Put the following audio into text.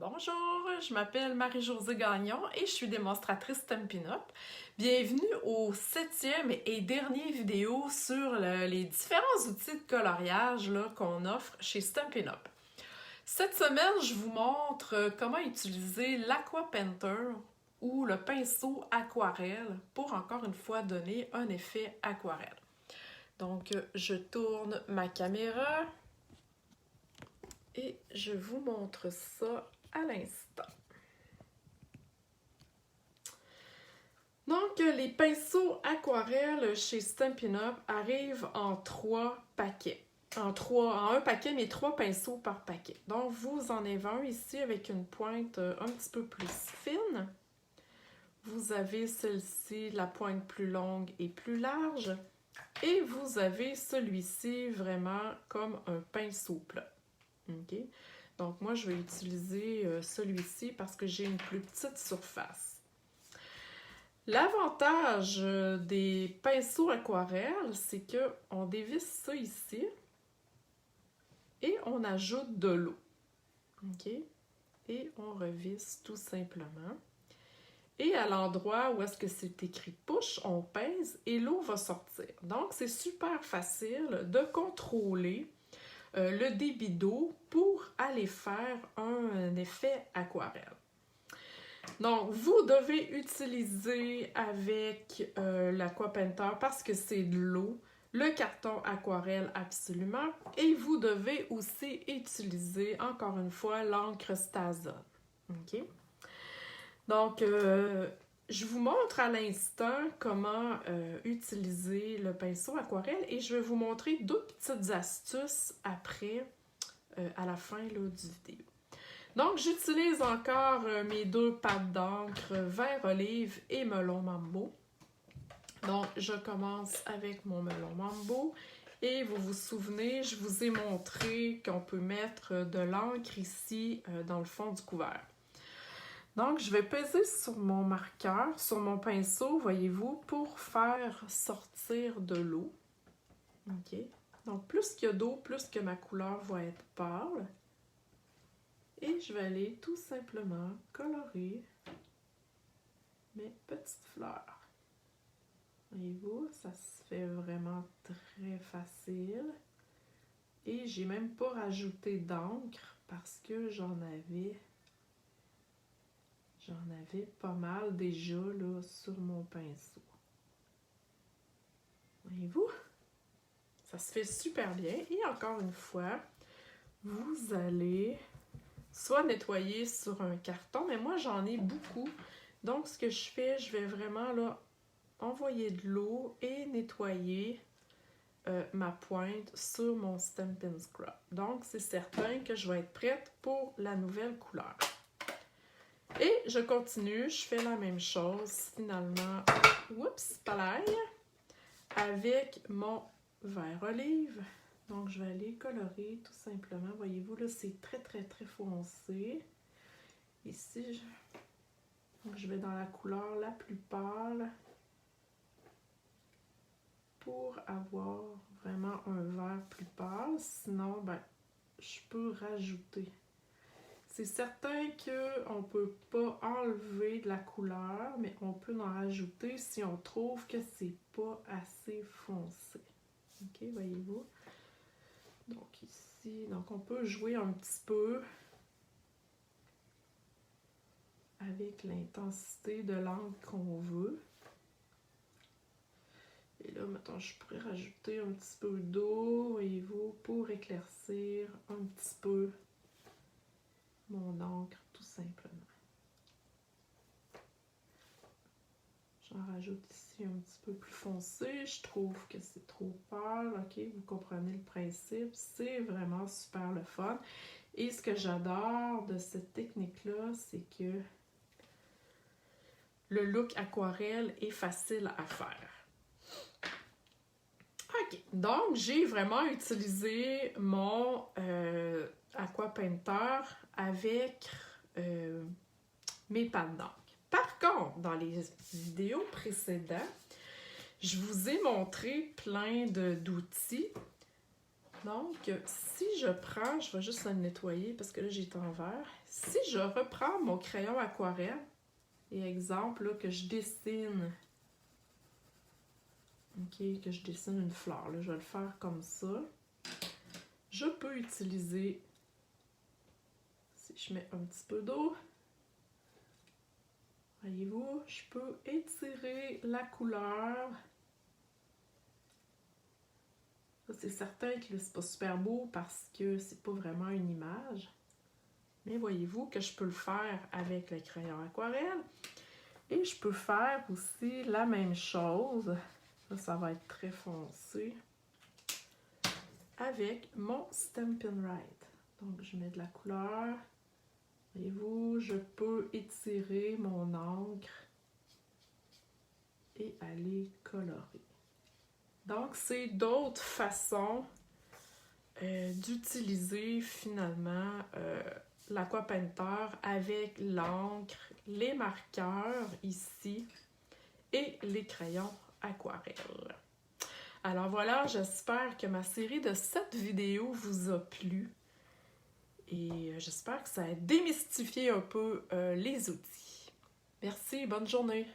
Bonjour, je m'appelle Marie-Josée Gagnon et je suis démonstratrice Stampin' Up. Bienvenue au 7e et dernier vidéo sur les différents outils de coloriage qu'on offre chez Stampin' Up. Cette semaine, je vous montre comment utiliser l'Aqua Painter ou le pinceau aquarelle pour encore une fois donner un effet aquarelle. Donc, je tourne ma caméra et je vous montre ça à l'instant. Donc, les pinceaux aquarelles chez Stampin' Up arrivent en 3 paquets. En un paquet, mais 3 pinceaux par paquet. Donc, vous en avez un ici avec une pointe un petit peu plus fine. Vous avez celle-ci, la pointe plus longue et plus large. Et vous avez celui-ci vraiment comme un pinceau plat. Okay? Donc, moi, je vais utiliser celui-ci parce que j'ai une plus petite surface. L'avantage des pinceaux aquarelles, c'est qu'on dévisse ça ici et on ajoute de l'eau. Okay? Et on revisse tout simplement. Et à l'endroit où est-ce que c'est écrit « push », on pèse et l'eau va sortir. Donc, c'est super facile de contrôler le débit d'eau pour aller faire un effet aquarelle. Donc, vous devez utiliser avec l'Aqua Painter parce que c'est de l'eau, le carton aquarelle absolument, et vous devez aussi utiliser, encore une fois, l'encre Stason. OK? Donc, je vous montre à l'instant comment utiliser le pinceau aquarelle et je vais vous montrer 2 petites astuces après, à la fin là, du vidéo. Donc, j'utilise encore mes 2 pattes d'encre vert olive et melon mambo. Donc, je commence avec mon melon mambo et vous vous souvenez, je vous ai montré qu'on peut mettre de l'encre ici dans le fond du couvert. Donc, je vais peser sur mon marqueur, sur mon pinceau, voyez-vous, pour faire sortir de l'eau. OK? Donc, plus qu'il y a d'eau, plus que ma couleur va être pâle. Et je vais aller tout simplement colorer mes petites fleurs. Voyez-vous, ça se fait vraiment très facile. Et j'ai même pas rajouté d'encre parce que j'en avais pas mal déjà là, sur mon pinceau. Voyez-vous? Ça se fait super bien. Et encore une fois, vous allez soit nettoyer sur un carton, mais moi j'en ai beaucoup. Donc ce que je fais, je vais vraiment là envoyer de l'eau et nettoyer ma pointe sur mon Stampin' Scrub. Donc c'est certain que je vais être prête pour la nouvelle couleur. Et je continue, je fais la même chose finalement, oups, palaille, avec mon vert olive. Donc je vais aller colorer tout simplement, voyez-vous là, c'est très foncé. Ici, donc je vais dans la couleur la plus pâle pour avoir vraiment un vert plus pâle. Sinon, ben, je peux rajouter. C'est certain qu'on ne peut pas enlever de la couleur, mais on peut en rajouter si on trouve que c'est pas assez foncé. OK, voyez-vous? Donc ici, donc on peut jouer un petit peu avec l'intensité de l'encre qu'on veut. Et là, maintenant, je pourrais rajouter un petit peu d'eau, voyez-vous, pour éclaircir un petit peu mon encre, tout simplement. J'en rajoute ici un petit peu plus foncé. Je trouve que c'est trop pâle. OK, vous comprenez le principe. C'est vraiment super le fun. Et ce que j'adore de cette technique-là, c'est que le look aquarelle est facile à faire. OK, donc j'ai vraiment utilisé mon Aqua Painter avec mes pattes d'encre. Par contre, dans les vidéos précédentes, je vous ai montré plein d'outils Donc, si je prends, je vais juste le nettoyer parce que là, j'ai en vert. Si je reprends mon crayon aquarelle, et exemple, là, que je dessine, ok, que je dessine une fleur, là, je vais le faire comme ça. Je peux utiliser, si je mets un petit peu d'eau, voyez-vous, je peux étirer la couleur. C'est certain que c'est pas super beau parce que c'est pas vraiment une image. Mais voyez-vous que je peux le faire avec le crayon aquarelle. Et je peux faire aussi la même chose. Ça va être très foncé. Avec mon Stampin' Write. Donc, je mets de la couleur. Voyez-vous, je peux étirer mon encre et aller colorer. Donc, c'est d'autres façons d'utiliser finalement l'Aqua Painter avec l'encre, les marqueurs ici et les crayons aquarelle. Alors voilà, j'espère que ma série de 7 vidéos vous a plu et j'espère que ça a démystifié un peu les outils. Merci, bonne journée!